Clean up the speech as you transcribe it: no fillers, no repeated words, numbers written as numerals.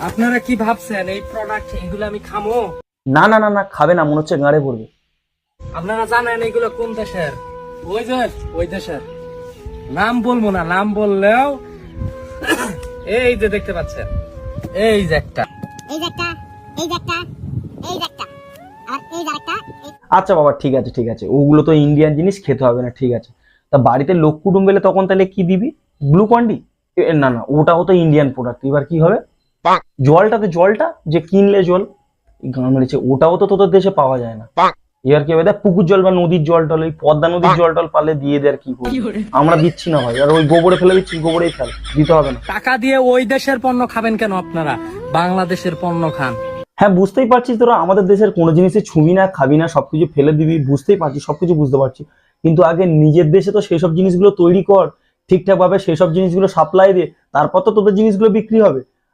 আপনারা কি ভাবছেন এই প্রোডাক্ট এগুলো আমি খামো? না না না না, খাবে না, মনে হচ্ছে গাঁড়ে পড়বে। আপনারা জানেন এগুলো কোন দেশের? ওই যে ওই দেশের নাম বলবো না, নাম বললেও এই যে দেখতে পাচ্ছেন, এই যে একটা, এই যে একটা, এই যে একটা, এই যে একটা, আর এই যে আরেকটা, আচ্ছা বাবা, ঠিক আছে ঠিক আছে, ওগুলো তো ইন্ডিয়ান জিনিস, খেতে হবে না, ঠিক আছে। তা বাড়িতে লোক কুটুম পেলে তখন তাহলে কি দিবি? Glucon D? না না, ওটাও তো ইন্ডিয়ান প্রোডাক্ট, এবার কি হবে? জলটাতে, জলটা যে কিনলে জল, গান মেরেছে, ওটাও তো তোদের দেশে পাওয়া যায় না। এবার কি হবে, দেখ পুকুর জল বা নদীর জল টল, ওই পদ্মা নদীর জল টল পারলে দিয়ে দে, আর কি করবি? আমরা দিচ্ছি না ভাই, আর ওই গোবরে ফেলে দিচ্ছি, গোবরেই ফেল, দিতে হবে না। টাকা দিয়ে ওই দেশের পণ্য খাবেন কেন? আপনারা বাংলাদেশের পণ্য খান। হ্যাঁ বুঝতেই পারছিস, তোরা আমাদের দেশের কোনো জিনিসে ছুবি না, খাবি না, সবকিছু ফেলে দিবি, বুঝতেই পারছি, সবকিছু বুঝতে পারছি, কিন্তু আগে নিজের দেশে তো সেই সব জিনিসগুলো তৈরি কর ঠিকঠাক ভাবে, সেই সব জিনিসগুলো সাপ্লাই দে, তারপর তো তোদের জিনিসগুলো বিক্রি হবে।